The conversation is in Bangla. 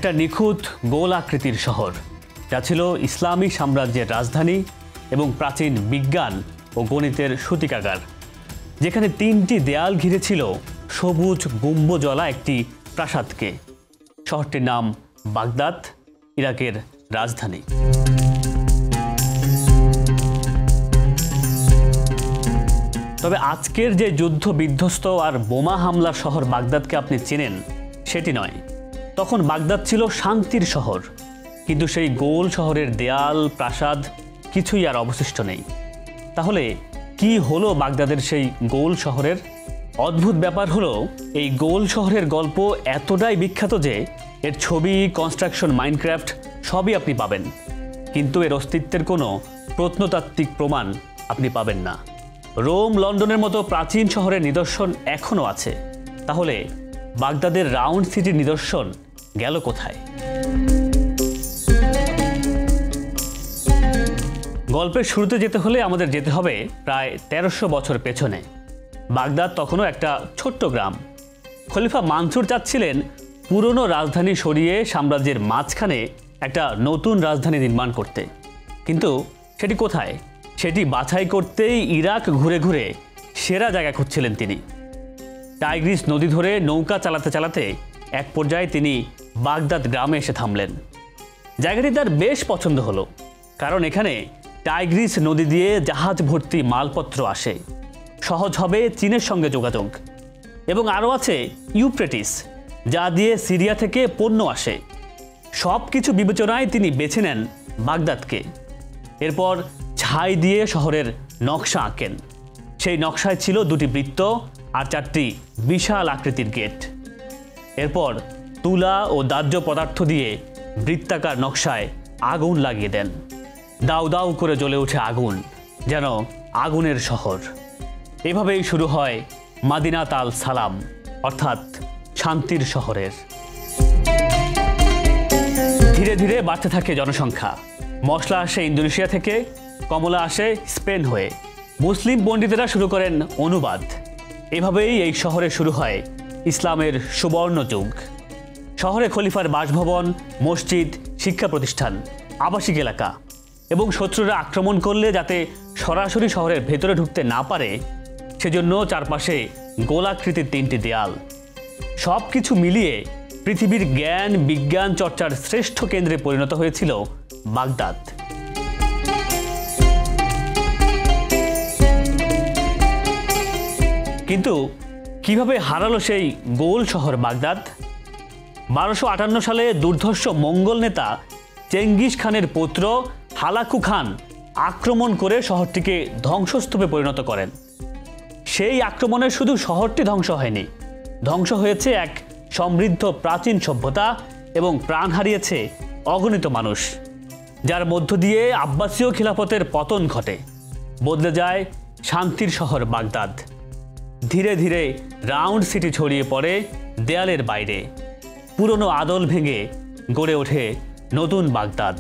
একটা নিখুঁত গোল আকৃতির শহর, যা ছিল ইসলামী সাম্রাজ্যের রাজধানী এবং প্রাচীন বিজ্ঞান ও গণিতের সূতিকাগার, যেখানে 3টি দেয়াল ঘিরেছিল সবুজ গম্বুজওয়ালা একটি প্রাসাদকে। শহরটির নাম বাগদাদ, ইরাকের রাজধানী। তবে আজকের যে যুদ্ধ বিধ্বস্ত আর বোমা হামলার শহর বাগদাদকে আপনি চেনেন, সেটি নয়। তখন বাগদাদ ছিল শান্তির শহর, কিন্তু সেই গোল শহরের দেয়াল, প্রাসাদ কিছুই আর অবশিষ্ট নেই। তাহলে কি হলো বাগদাদের সেই গোল শহরের? অদ্ভুত ব্যাপার হলো, এই গোল শহরের গল্প এতটাই বিখ্যাত যে এর ছবি, কনস্ট্রাকশন, মাইনক্রাফট সবই আপনি পাবেন, কিন্তু এর অস্তিত্বের কোনো প্রত্নতাত্ত্বিক প্রমাণ আপনি পাবেন না। রোম, লন্ডনের মতো প্রাচীন শহরের নিদর্শন এখনও আছে, তাহলে বাগদাদের রাউন্ড সিটির নিদর্শন গেল কোথায়? গল্পের শুরুতে যেতে হলে আমাদের যেতে হবে প্রায় 1300 বছর পেছনে। বাগদাদ তখনও একটা ছোট্ট গ্রাম। খলিফা মানসুর চাচ্ছিলেন পুরনো রাজধানী সরিয়ে সাম্রাজ্যের মাঝখানে একটা নতুন রাজধানী নির্মাণ করতে, কিন্তু সেটি কোথায় সেটি বাছাই করতেই ইরাক ঘুরে ঘুরে সেরা জায়গা খুঁজছিলেন তিনি। টাইগ্রিস নদী ধরে নৌকা চালাতে চালাতে এক পর্যায়ে তিনি বাগদাদ গ্রামে এসে থামলেন। জায়গাটি তার বেশ পছন্দ হলো, কারণ এখানে টাইগ্রিস নদী দিয়ে জাহাজ ভর্তি মালপত্র আসে, সহজ হবে চীনের সঙ্গে যোগাযোগ, এবং আরও আছে ইউফ্রেটিস, যা দিয়ে সিরিয়া থেকে পণ্য আসে। সব কিছু বিবেচনায় তিনি বেছে নেন বাগদাদকে। এরপর ছাই দিয়ে শহরের নকশা আঁকেন। সেই নকশায় ছিল 2টি বৃত্ত আর 4টি বিশাল আকৃতির গেট। এরপর তুলা ও দাহ্য পদার্থ দিয়ে বৃত্তাকার নকশায় আগুন লাগিয়ে দেন। দাউ দাউ করে জ্বলে ওঠে আগুন, যেন আগুনের শহর। এভাবেই শুরু হয় মাদিনাত আল সালাম, অর্থাৎ শান্তির শহরের। ধীরে ধীরে বাড়তে থাকে জনসংখ্যা। মশলা আসে ইন্দোনেশিয়া থেকে, কমলা আসে স্পেন হয়ে। মুসলিম পণ্ডিতেরা শুরু করেন অনুবাদ। এভাবেই এই শহরে শুরু হয় ইসলামের সুবর্ণ যুগ। শহরে খলিফার বাসভবন, মসজিদ, শিক্ষা প্রতিষ্ঠান, আবাসিক এলাকা, এবং শত্রুরা আক্রমণ করলে যাতে সরাসরি শহরের ভেতরে ঢুকতে না পারে সেজন্য চারপাশে গোলাকৃতির 3টি দেয়াল। সব কিছু মিলিয়ে পৃথিবীর জ্ঞান বিজ্ঞান চর্চার শ্রেষ্ঠ কেন্দ্রে পরিণত হয়েছিল বাগদাদ। কিন্তু কিভাবে হারালো সেই গোল শহর বাগদাদ? 1258 সালে দুর্ধর্ষ মঙ্গল নেতা চেঙ্গিস খানের পুত্র হালাকু খান আক্রমণ করে শহরটিকে ধ্বংসস্তূপে পরিণত করেন। সেই আক্রমণে শুধু শহরটি ধ্বংস হয়নি, ধ্বংস হয়েছে এক সমৃদ্ধ প্রাচীন সভ্যতা এবং প্রাণ হারিয়েছে অগণিত মানুষ, যার মধ্য দিয়ে আব্বাসীয় খিলাফতের পতন ঘটে। বদলে যায় শান্তির শহর বাগদাদ। ধীরে ধীরে রাউন্ড সিটি ছড়িয়ে পড়ে দেয়ালের বাইরে। পুরনো আদল ভেঙে গড়ে ওঠে নতুন বাগদাদ।